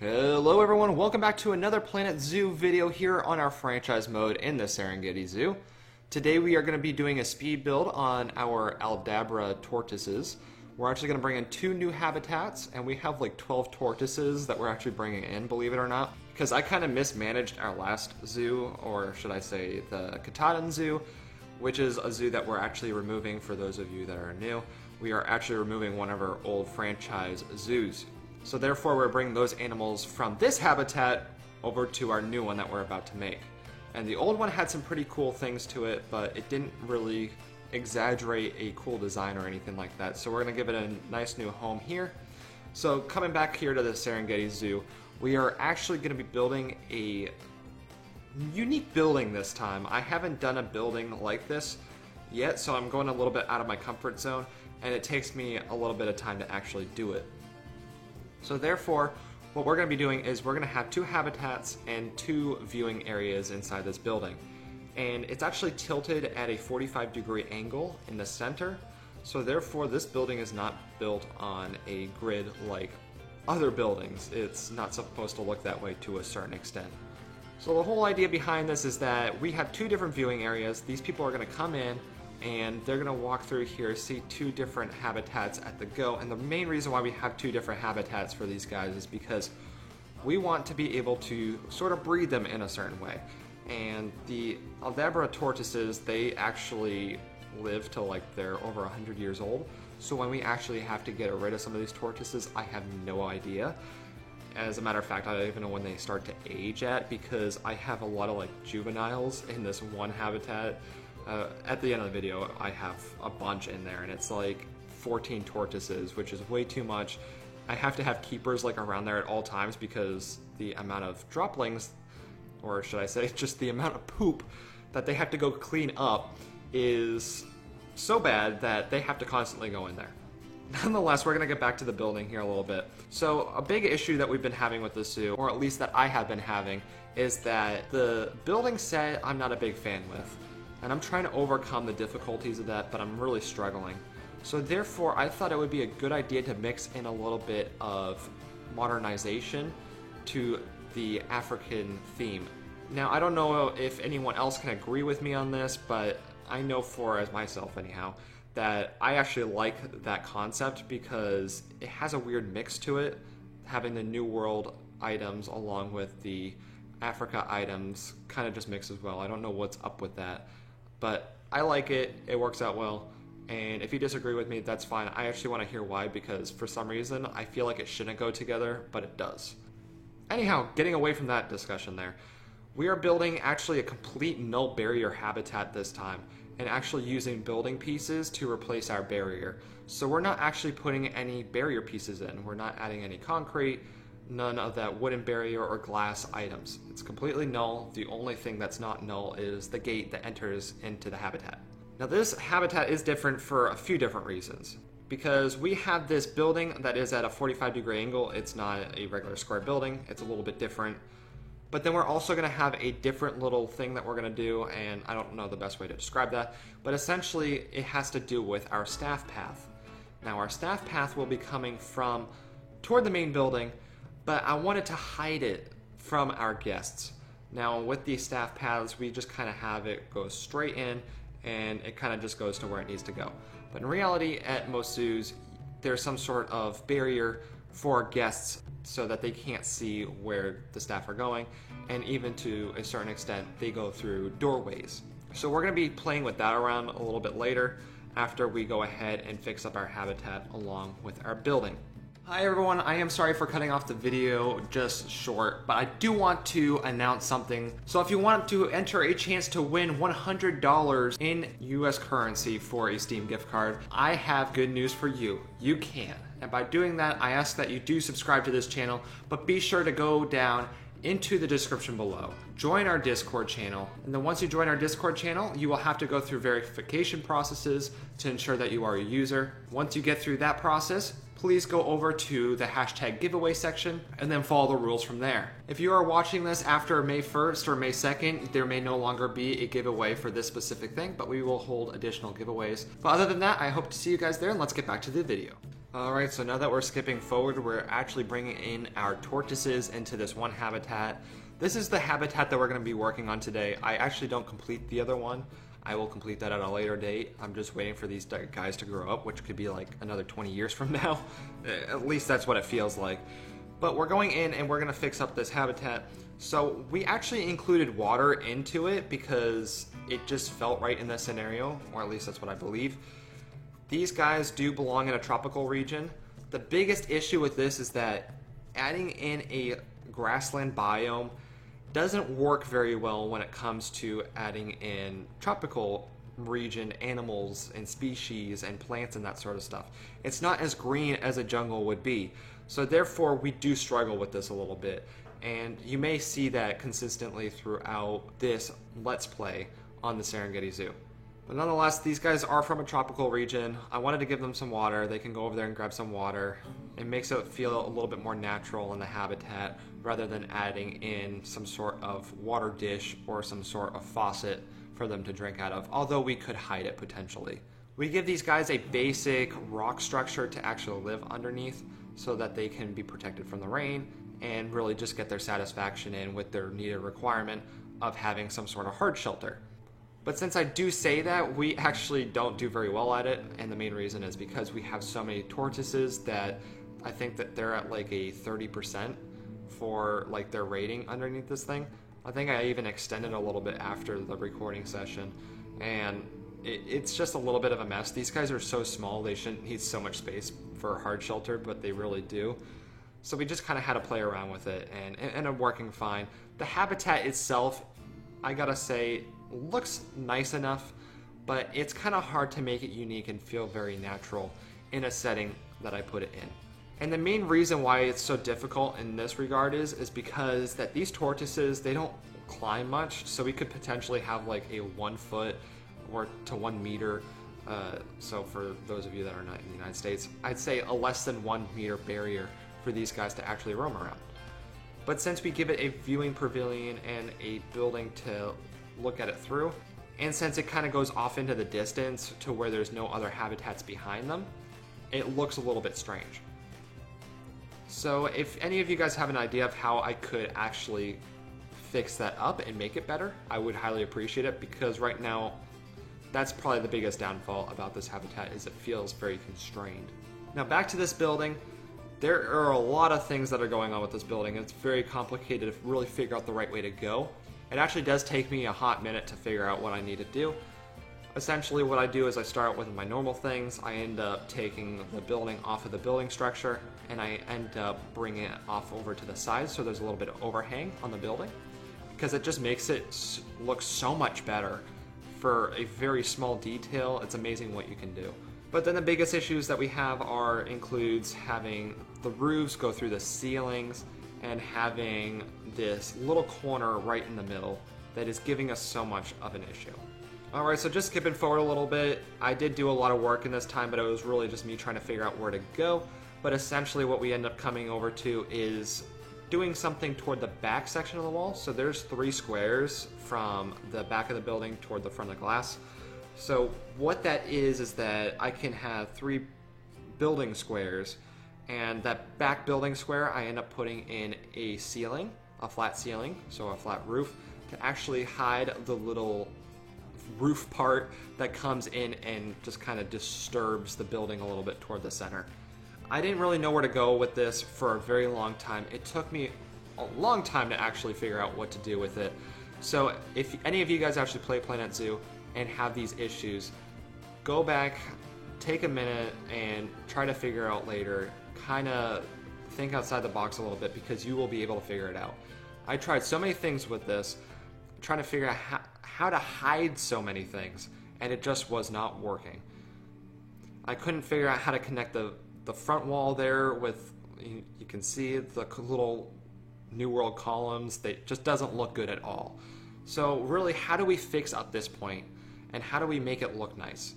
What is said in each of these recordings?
Hello everyone, welcome back to another Planet Zoo video here on our franchise mode in the Serengeti Zoo. Today we are going to be doing a speed build on our Aldabra tortoises. We're actually going to bring in 2 new habitats, and we have like 12 tortoises that we're actually bringing in, believe it or not. Because I kind of mismanaged our last zoo, or should I say the Katahdin Zoo, which is a zoo that we're actually removing for those of you that are new. We are actually removing one of our old franchise zoos. So therefore we're bringing those animals from this habitat over to our new one that we're about to make. And the old one had some pretty cool things to it, but it didn't really exaggerate a cool design or anything like that. So we're going to give it a nice new home here. So coming back here to the Serengeti Zoo, we are actually going to be building a unique building this time. I haven't done a building like this yet, so I'm going a little bit out of my comfort zone, and it takes me a little bit of time to actually do it. So therefore, what we're going to be doing is we're going to have 2 habitats and 2 viewing areas inside this building. And it's actually tilted at a 45-degree angle in the center. So therefore, this building is not built on a grid like other buildings. It's not supposed to look that way to a certain extent. So the whole idea behind this is that we have 2 different viewing areas. These people are going to come in and they're going to walk through here, see 2 different habitats at the go. And the main reason why we have 2 different habitats for these guys is because we want to be able to sort of breed them in a certain way. And the Aldabra tortoises, they actually live till like they're over 100 years old. So when we actually have to get rid of some of these tortoises, I have no idea. As a matter of fact, I don't even know when they start to age at, because I have a lot of like juveniles in this one habitat. At the end of the video, I have a bunch in there, and it's like 14 tortoises, which is way too much. I have to have keepers like around there at all times because the amount of droplings, or should I say just the amount of poop that they have to go clean up is so bad that they have to constantly go in there. Nonetheless, we're going to get back to the building here a little bit. So a big issue that we've been having with the zoo, or at least that I have been having, is that the building set I'm not a big fan with. And I'm trying to overcome the difficulties of that, but I'm really struggling. So therefore, I thought it would be a good idea to mix in a little bit of modernization to the African theme. Now, I don't know if anyone else can agree with me on this, but I know as myself anyhow, that I actually like that concept because it has a weird mix to it, having the New World items along with the Africa items kind of just mixes well. I don't know what's up with that. But I like it, it works out well, and if you disagree with me, that's fine. I actually want to hear why, because for some reason, I feel like it shouldn't go together, but it does. Anyhow, getting away from that discussion there, we are building actually a complete null barrier habitat this time, and actually using building pieces to replace our barrier. So we're not actually putting any barrier pieces in. We're not adding any concrete, none of that wooden barrier or glass items. It's completely null. The only thing that's not null is the gate that enters into the habitat. Now this habitat is different for a few different reasons. Because we have this building that is at a 45-degree angle. It's not a regular square building. It's a little bit different. But then we're also going to have a different little thing that we're going to do, and I don't know the best way to describe that, but essentially it has to do with our staff path. Now our staff path will be coming from toward the main building, but I wanted to hide it from our guests. Now with these staff paths, we just kind of have it go straight in, and it kind of just goes to where it needs to go. But in reality, at most zoos, there's some sort of barrier for guests so that they can't see where the staff are going, and even to a certain extent, they go through doorways. So we're going to be playing with that around a little bit later after we go ahead and fix up our habitat along with our building. Hi everyone, I am sorry for cutting off the video just short, but I do want to announce something. So if you want to enter a chance to win $100 in US currency for a Steam gift card, I have good news for you. You can. And by doing that, I ask that you do subscribe to this channel, but be sure to go down into the description below. Join our Discord channel, and then once you join our Discord channel, you will have to go through verification processes to ensure that you are a user. Once you get through that process, please go over to the hashtag giveaway section and then follow the rules from there. If you are watching this after May 1st or May 2nd, there may no longer be a giveaway for this specific thing, but we will hold additional giveaways. But other than that, I hope to see you guys there, and let's get back to the video. Alright, so now that we're skipping forward, we're actually bringing in our tortoises into this one habitat. This is the habitat that we're going to be working on today. I actually don't complete the other one. I will complete that at a later date. I'm just waiting for these guys to grow up, which could be like another 20 years from now. At least that's what it feels like. But we're going in and we're going to fix up this habitat. So we actually included water into it because it just felt right in this scenario, or at least that's what I believe. These guys do belong in a tropical region. The biggest issue with this is that adding in a grassland biome doesn't work very well when it comes to adding in tropical region animals and species and plants and that sort of stuff. It's not as green as a jungle would be. So therefore we do struggle with this a little bit. And you may see that consistently throughout this Let's Play on the Serengeti Zoo. But nonetheless, these guys are from a tropical region. I wanted to give them some water. They can go over there and grab some water. It makes it feel a little bit more natural in the habitat rather than adding in some sort of water dish or some sort of faucet for them to drink out of, although we could hide it potentially. We give these guys a basic rock structure to actually live underneath so that they can be protected from the rain and really just get their satisfaction in with their needed requirement of having some sort of hard shelter. But since I do say that, we actually don't do very well at it, and the main reason is because we have so many tortoises that I think that they're at like a 30% for like their rating underneath this thing. I think I even extended a little bit after the recording session, and it's just a little bit of a mess. These guys are so small, they shouldn't need so much space for a hard shelter, but they really do. So we just kind of had to play around with it, and it ended up working fine. The habitat itself, I gotta say, looks nice enough, but it's kind of hard to make it unique and feel very natural in a setting that I put it in. And the main reason why it's so difficult in this regard is because that these tortoises, they don't climb much, so we could potentially have like a 1 foot or to 1 meter, so for those of you that are not in the United States, I'd say a less than 1 meter barrier for these guys to actually roam around. But since we give it a viewing pavilion and a building to look at it through, and since it kind of goes off into the distance to where there's no other habitats behind them, it looks a little bit strange. So if any of you guys have an idea of how I could actually fix that up and make it better, I would highly appreciate it, because right now that's probably the biggest downfall about this habitat, is it feels very constrained. Now back to this building. There are a lot of things that are going on with this building. It's very complicated to really figure out the right way to go. It actually does take me a hot minute to figure out what I need to do. Essentially what I do is I start out with my normal things. I end up taking the building off of the building structure, and I end up bringing it off over to the side so there's a little bit of overhang on the building, because it just makes it look so much better. For a very small detail, it's amazing what you can do. But then the biggest issues that we have includes having the roofs go through the ceilings and having this little corner right in the middle that is giving us so much of an issue. Alright, so just skipping forward a little bit, I did do a lot of work in this time, but it was really just me trying to figure out where to go. But essentially what we end up coming over to is doing something toward the back section of the wall. So there's 3 squares from the back of the building toward the front of the glass. So what that is that I can have 3 building squares, and that back building square I end up putting in a ceiling, a flat ceiling, so a flat roof, to actually hide the little roof part that comes in and just kind of disturbs the building a little bit toward the center. I didn't really know where to go with this for a very long time. It took me a long time to actually figure out what to do with it. So if any of you guys actually play Planet Zoo and have these issues, go back, take a minute, and try to figure out later. Kind of think outside the box a little bit, because you will be able to figure it out. I tried so many things with this, trying to figure out how to hide so many things, and it just was not working. I couldn't figure out how to connect the front wall there with, you can see the little New World columns. They just doesn't look good at all. So really, how do we fix up this point, and how do we make it look nice?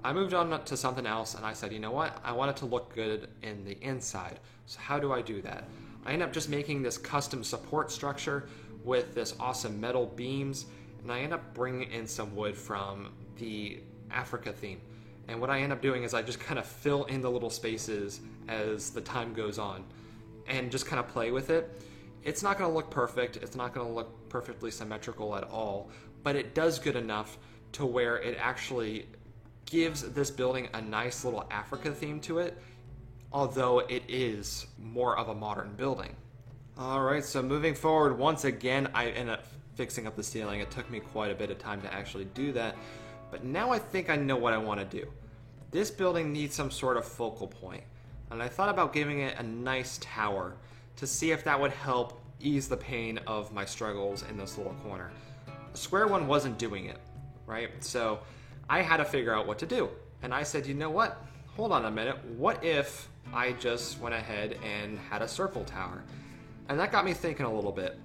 I moved on to something else, and I said, you know what? I want it to look good in the inside. So how do I do that? I end up just making this custom support structure with this awesome metal beams, and I end up bringing in some wood from the Africa theme. And what I end up doing is I just kind of fill in the little spaces as the time goes on and just kind of play with it. It's not going to look perfect. It's not going to look perfectly symmetrical at all, but it does good enough to where it actually gives this building a nice little Africa theme to it, although it is more of a modern building. Alright, so moving forward, once again, I ended up fixing up the ceiling. It took me quite a bit of time to actually do that, but now I think I know what I want to do. This building needs some sort of focal point, and I thought about giving it a nice tower to see if that would help ease the pain of my struggles in this little corner. The square one wasn't doing it, right? So I had to figure out what to do. And I said, you know what? Hold on a minute. What if I just went ahead and had a circle tower? And that got me thinking a little bit.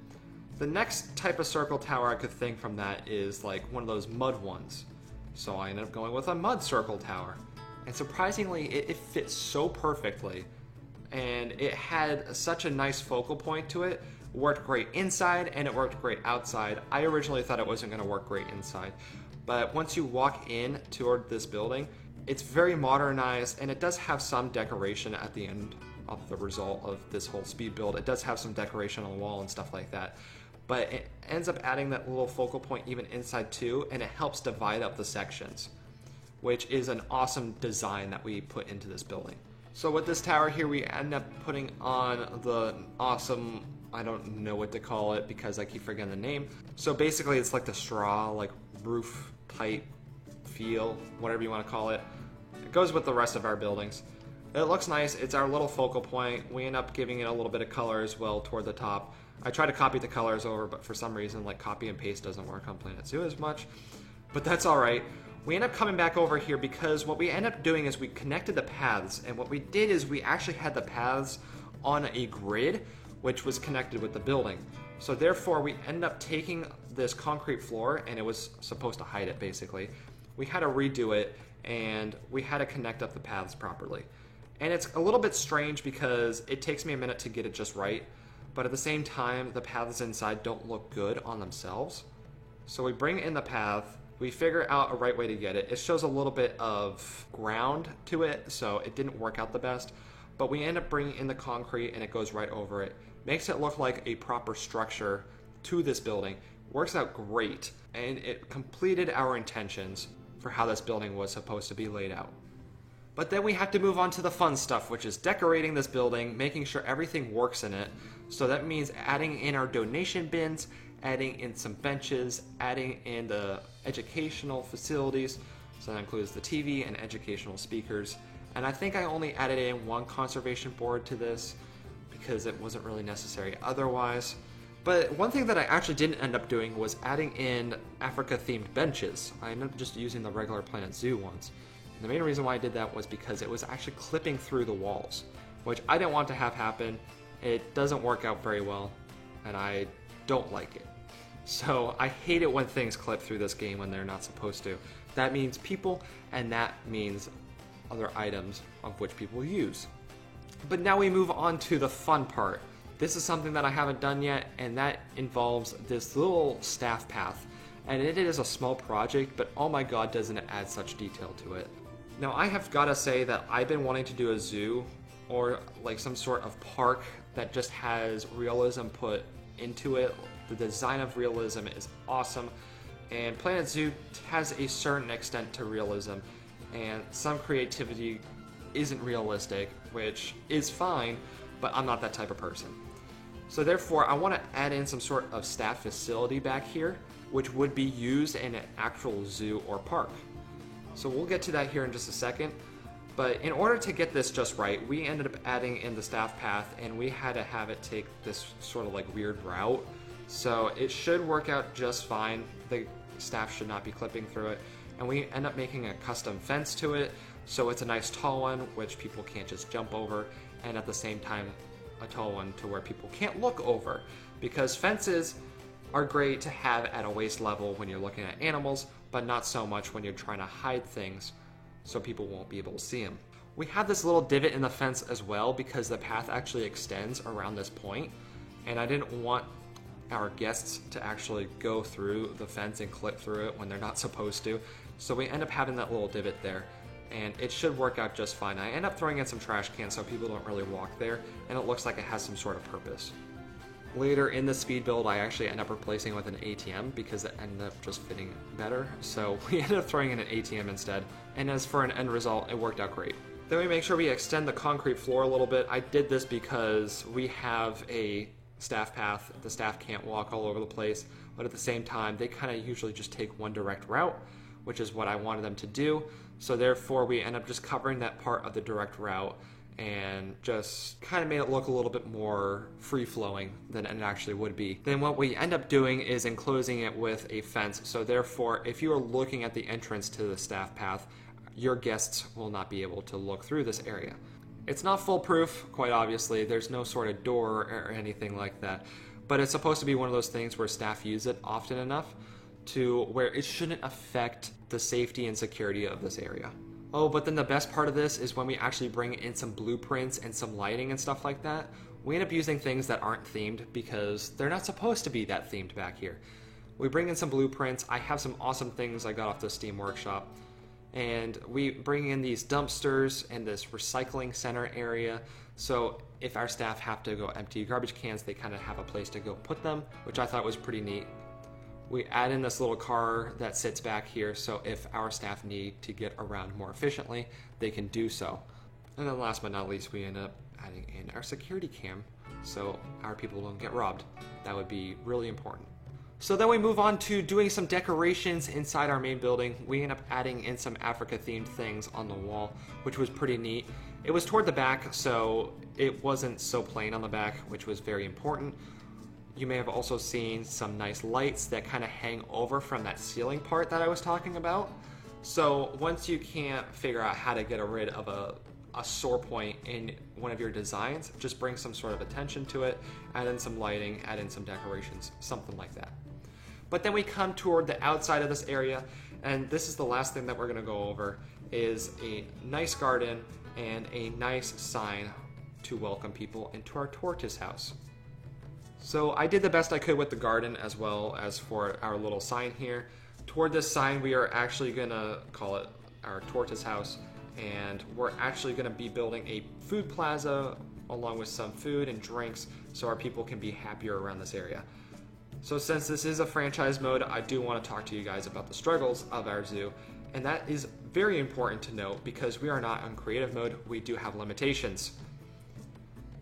The next type of circle tower I could think from that is like one of those mud ones. So I ended up going with a mud circle tower. And surprisingly, it fit so perfectly. And it had such a nice focal point to it. Worked great inside and it worked great outside. I originally thought it wasn't going to work great inside. But once you walk in toward this building, it's very modernized and it does have some decoration at the end of the result of this whole speed build. It does have some decoration on the wall and stuff like that. But it ends up adding that little focal point even inside too, and it helps divide up the sections, which is an awesome design that we put into this building. So with this tower here, we end up putting on the awesome, I don't know what to call it because I keep forgetting the name. So basically it's like the straw, like roof type feel, whatever you want to call it. It goes with the rest of our buildings. It looks nice. It's our little focal point. We end up giving it a little bit of color as well toward the top. I try to copy the colors over, but for some reason, like copy and paste doesn't work on Planet Zoo as much. But that's all right. We end up coming back over here because what we end up doing is we connected the paths, and what we did is we actually had the paths on a grid, which was connected with the building. So therefore, we end up taking this concrete floor, and it was supposed to hide it basically. We had to redo it, and we had to connect up the paths properly. And it's a little bit strange because it takes me a minute to get it just right, but at the same time, the paths inside don't look good on themselves. So we bring in the path, we figure out a right way to get it. It shows a little bit of ground to it, so it didn't work out the best, but we end up bringing in the concrete and it goes right over it. Makes it look like a proper structure to this building. Works out great, and it completed our intentions for how this building was supposed to be laid out. But then we have to move on to the fun stuff, which is decorating this building, making sure everything works in it. So that means adding in our donation bins, adding in some benches, adding in the educational facilities. So that includes the TV and educational speakers. And I think I only added in one conservation board to this because it wasn't really necessary otherwise. But one thing that I actually didn't end up doing was adding in Africa-themed benches. I ended up just using the regular Planet Zoo ones. And the main reason why I did that was because it was actually clipping through the walls, which I didn't want to have happen. It doesn't work out very well, and I don't like it. So I hate it when things clip through this game when they're not supposed to. That means people, and that means other items of which people use. But now we move on to the fun part. This is something that I haven't done yet, and that involves this little staff path. And it is a small project, but oh my god, doesn't it add such detail to it. Now I have got to say that I've been wanting to do a zoo or like some sort of park that just has realism put into it. The design of realism is awesome, and Planet Zoo has a certain extent to realism, and some creativity isn't realistic, which is fine, but I'm not that type of person. So therefore, I want to add in some sort of staff facility back here, which would be used in an actual zoo or park. So we'll get to that here in just a second. But in order to get this just right, we ended up adding in the staff path, and we had to have it take this sort of like weird route. So it should work out just fine. The staff should not be clipping through it. And we end up making a custom fence to it, so it's a nice tall one, which people can't just jump over, and at the same time, a tall one to where people can't look over. Because fences are great to have at a waist level when you're looking at animals, but not so much when you're trying to hide things so people won't be able to see them. We have this little divot in the fence as well because the path actually extends around this point, and I didn't want our guests to actually go through the fence and clip through it when they're not supposed to. So we end up having that little divot there. and it should work out just fine. I end up throwing in some trash cans so people don't really walk there, and it looks like it has some sort of purpose. Later in the speed build, I actually end up replacing with an ATM because it ended up just fitting better. So we ended up throwing in an ATM instead. And as for an end result, it worked out great. Then we make sure we extend the concrete floor a little bit. I did this because we have a staff path. The staff can't walk all over the place, but at the same time, they kind of usually just take one direct route, which is what I wanted them to do. So therefore, we end up just covering that part of the direct route and just kind of made it look a little bit more free-flowing than it actually would be. Then what we end up doing is enclosing it with a fence, so therefore if you are looking at the entrance to the staff path, your guests will not be able to look through this area. It's not foolproof, quite obviously. There's no sort of door or anything like that, but it's supposed to be one of those things where staff use it often enough to where it shouldn't affect the safety and security of this area. Oh, but then the best part of this is when we actually bring in some blueprints and some lighting and stuff like that, we end up using things that aren't themed because they're not supposed to be that themed back here. We bring in some blueprints. I have some awesome things I got off the Steam Workshop. And we bring in these dumpsters and this recycling center area. So if our staff have to go empty garbage cans, they kind of have a place to go put them, which I thought was pretty neat. We add in this little car that sits back here, so if our staff need to get around more efficiently, they can do so. And then last but not least, we end up adding in our security cam, so our people don't get robbed. That would be really important. So then we move on to doing some decorations inside our main building. We end up adding in some Africa-themed things on the wall, which was pretty neat. It was toward the back, so it wasn't so plain on the back, which was very important. You may have also seen some nice lights that kind of hang over from that ceiling part that I was talking about. So once you can't figure out how to get rid of a sore point in one of your designs, just bring some sort of attention to it, add in some lighting, add in some decorations, something like that. But then we come toward the outside of this area, and this is the last thing that we're gonna go over, is a nice garden and a nice sign to welcome people into our tortoise house. So I did the best I could with the garden as well as for our little sign here. Toward this sign, we are actually gonna call it our tortoise house, and we're actually gonna be building a food plaza along with some food and drinks so our people can be happier around this area. So since this is a franchise mode, I do want to talk to you guys about the struggles of our zoo, and that is very important to note because we are not on creative mode, we do have limitations.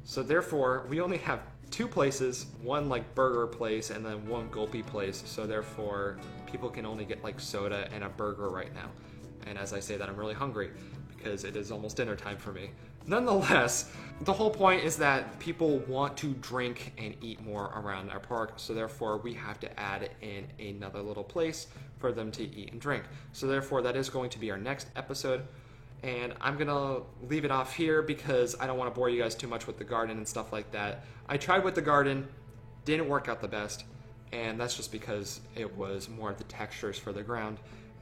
So therefore, we only have 2 places, one like burger place and then one gulpy place, so therefore people can only get like soda and a burger right now. And as I say that, I'm really hungry because it is almost dinner time for me. Nonetheless, the whole point is that people want to drink and eat more around our park, so therefore we have to add in another little place for them to eat and drink. So therefore that is going to be our next episode. And I'm gonna leave it off here because I don't want to bore you guys too much with the garden and stuff like that. I tried with the garden, didn't work out the best, and that's just because it was more of the textures for the ground,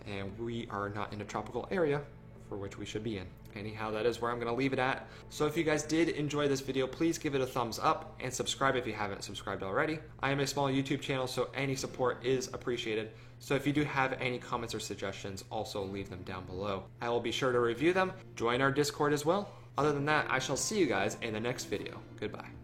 and we are not in a tropical area for which we should be in. Anyhow, that is where I'm gonna leave it at. So if you guys did enjoy this video, please give it a thumbs up and subscribe if you haven't subscribed already. I am a small YouTube channel, so any support is appreciated. So if you do have any comments or suggestions, also leave them down below. I will be sure to review them. Join our Discord as well. Other than that, I shall see you guys in the next video. Goodbye.